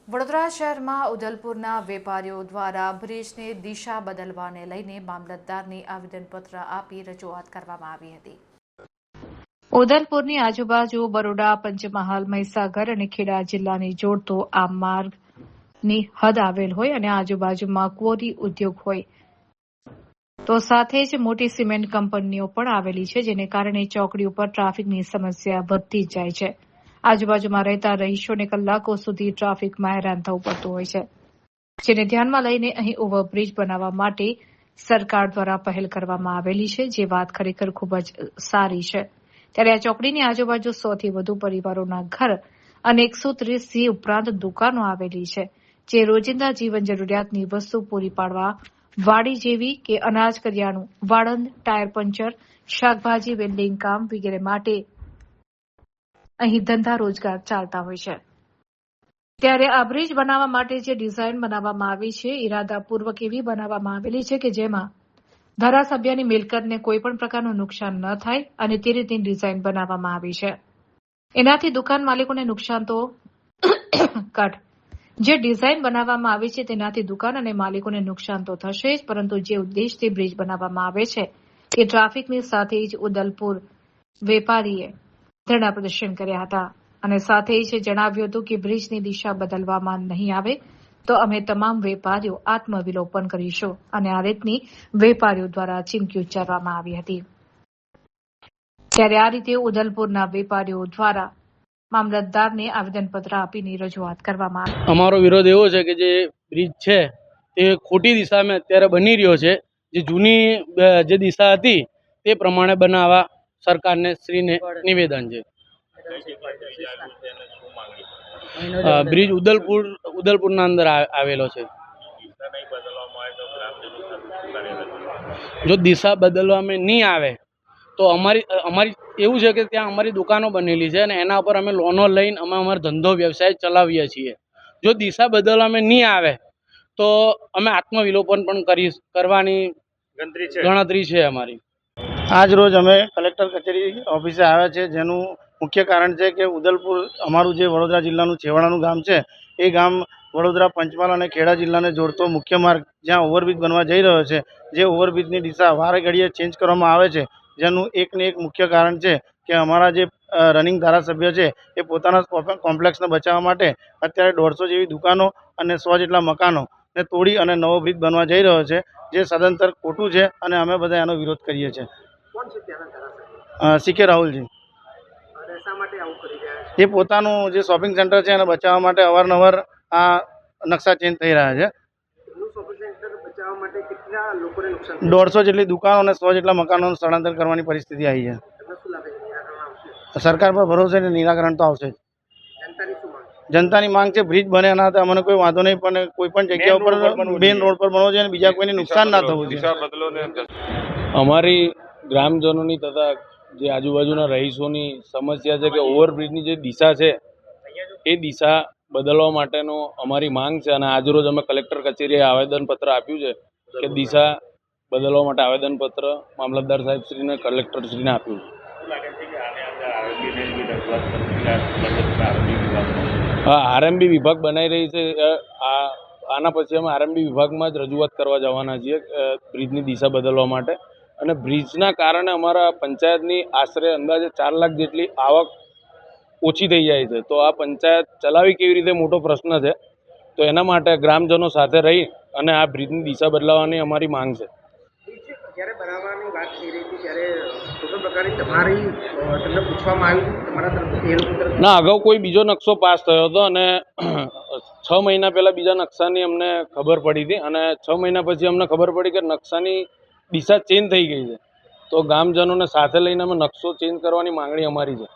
વડોદરા શહેરમાં ઉદલપુરના વેપારીઓ દ્વારા બ્રિજની દિશા બદલવાને લઈને મામલતદારને આવેદનપત્ર આપી રજૂઆત કરવામાં આવી હતી। ઉદલપુરની આજુબાજુ બરોડા, પંચમહાલ, મહીસાગર અને ખેડા જિલ્લાને જોડતો આ માર્ગની હદ આવેલ હોય અને આજુબાજુમાં ક્વોરી ઉદ્યોગ હોય તો સાથે જ મોટી સિમેન્ટ કંપનીઓ પણ આવેલી છે, જેને કારણે ચોકડી ઉપર ટ્રાફિકની સમસ્યા વધતી જાય છે। આજુબાજુમાં રહેતા રહીશોને કલાકો સુધી ટ્રાફિકમાં હેરાન થવું પડતું હોય છે, જેને ધ્યાનમાં લઈને અહીં ઓવરબ્રિજ બનાવવા માટે સરકાર દ્વારા પહેલ કરવામાં આવેલી છે, જે વાત ખરેખર ખૂબ જ સારી છે। ત્યારે આ ચોકડીની આજુબાજુ 100 થી વધુ પરિવારોના ઘર અને 130 ઉપરાંત દુકાનો આવેલી છે, જે રોજિંદા જીવન જરૂરિયાતની વસ્તુ પૂરી પાડવા વાડી જેવી કે અનાજ, કરિયાણું, વાળંદ, ટાયર પંચર, શાકભાજી, વેલ્ડિંગ કામ વગેરે માટે અહીં ધંધા રોજગાર ચાલતા હોય છે। ત્યારે આ બ્રિજ બનાવવા માટે જે ડિઝાઇન બનાવવામાં આવી છે, ઇરાદાપૂર્વક એવી બનાવવામાં આવેલી છે કે જેમાં ધારાસભ્યની મિલકતને કોઈ પણ પ્રકારનું નુકસાન ન થાય અને તે રીતની ડિઝાઇન બનાવવામાં આવી છે। એનાથી દુકાન માલિકોને નુકસાન તો જે ડિઝાઇન બનાવવામાં આવી છે તેનાથી દુકાન અને માલિકોને નુકસાન તો થશે જ, પરંતુ જે ઉદ્દેશથી બ્રિજ બનાવવામાં આવે છે તે ટ્રાફિકની સાથે જ ઉદલપુર વેપારીએ ધરણા પ્રદર્શન કર્યા હતા અને સાથે જ જણાવ્યું હતું કે બ્રિજની દિશા બદલવામાં નહીં આવે તો અમે તમામ વેપારીઓ આત્મવિલોપન કરીશું અને આ રીતની વેપારીઓ દ્વારા ચીમકી ઉચ્ચારવામાં આવી હતી। ત્યારે આ રીતે ઉદલપુરના વેપારીઓ દ્વારા મામલતદારને આવેદનપત્ર આપીને રજૂઆત કરવામાં આવી। અમારો વિરોધ એવો છે કે જે બ્રિજ છે તે ખોટી દિશામાં અત્યારે બની રહ્યો છે। જે જૂની જે દિશા હતી તે પ્રમાણે બનાવવા સરકારને શ્રીને નિવેદન છે। બ્રિજ ઉદલપુરના અંદર આવેલો છે। જો દિશા બદલવામાં નહીં આવે તો અમારી એવું છે કે ત્યાં અમારી દુકાનો બનેલી છે અને એના પર અમે લોનો લઈને અમે અમારો ધંધો વ્યવસાય ચલાવીએ છીએ। જો દિશા બદલવામાં નહીં આવે તો અમે આત્મવિલોપન પણ કરવાની ગણતરી છે અમારી। આજ રોજ અમે કલેક્ટર કચેરી ઓફિસે આવ્યા છે, જેનું મુખ્ય કારણ છે કે ઉદલપુર અમારું જે વડોદરા જિલ્લાનું છેવાડાનું ગામ છે, એ ગામ વડોદરા, પંચમહાલ અને ખેડા જિલ્લાને જોડતો મુખ્ય માર્ગ જ્યાં ઓવરબ્રિજ બનવા જઈ રહ્યો છે, જે ઓવરબ્રિજની દિશા વારે ઘડીએ ચેન્જ કરવામાં આવે છે, જેનું એકને એક મુખ્ય કારણ છે કે અમારા જે રનિંગ ધારાસભ્ય છે એ પોતાના કોમ્પ્લેક્સને બચાવવા માટે અત્યારે 150 જેવી દુકાનો અને 100 જેટલા મકાનોને તોડી અને નવો બ્રિજ બનવા જઈ રહ્યો છે, જે સદંતર ખોટું છે અને અમે બધા એનો વિરોધ કરીએ છીએ। સીકે રાહુલજી એ પોતાનું જે શોપિંગ સેન્ટર છે એને બચાવવા માટે અવારનવાર આ નકશા ચેન્જ થઈ રહ્યા છે। 150 જેટલી દુકાનો અને 100 જેટલા મકાનોનું સ્થળાંતર કરવાની પરિસ્થિતિ આવી છે। સરકાર પર ભરોસે નિરાકરણ તો આવશે જ। જનતાની માંગ છે બ્રિજ બને એના હતા અમને કોઈ વાંધો નહીં, પણ કોઈ પણ જગ્યા ઉપર મેઇન રોડ પર બનવો જોઈએ અને બીજા કોઈને નુકસાન ના થવું જોઈએ। અમારી ગ્રામજનોની તથા જે આજુબાજુના રહીશોની સમસ્યા છે કે ઓવરબ્રિજની જે દિશા છે એ દિશા બદલવા માટેનો અમારી માંગ છે અને આજરોજ અમે કલેક્ટર કચેરીએ આવેદનપત્ર આપ્યું છે કે દિશા બદલવા માટે આવેદનપત્ર મામલતદાર સાહેબશ્રીને, કલેક્ટરશ્રીને આપ્યું છે। હા, આરએમબી વિભાગ બનાવી રહી છે। આના પછી અમે આરએમબી વિભાગમાં જ રજૂઆત કરવા જવાના છીએ બ્રિજની દિશા બદલવા માટે। અને બ્રિજના કારણે અમારા પંચાયતની આશરે અંદાજે 4 લાખ જેટલી આવક ઓછી થઈ જાય છે, તો આ પંચાયત ચલાવી કેવી રીતે મોટો પ્રશ્ન છે। તો એના માટે ગ્રામજનો સાથે રહી અને આ બ્રિજની દિશા બદલાવવાની અમારી માંગ છે। જ્યારે બનાવવાની વાત થઈ રહી હતી ત્યારે કોઈ પ્રકારની તમને પૂછવામાં આવ્યું તમારા તરફથી? ના, અગાઉ કોઈ બીજો નકશો પાસ થયો હતો અને 6 મહિના પહેલાં બીજા નકશાની અમને ખબર પડી હતી અને 6 મહિના પછી અમને ખબર પડી કે નકશાની દિશા ચેન્જ થઈ ગઈ છે, તો ગામજનોને સાથે લઈને અમે નકશો ચેન્જ કરવાની માંગણી અમારી છે।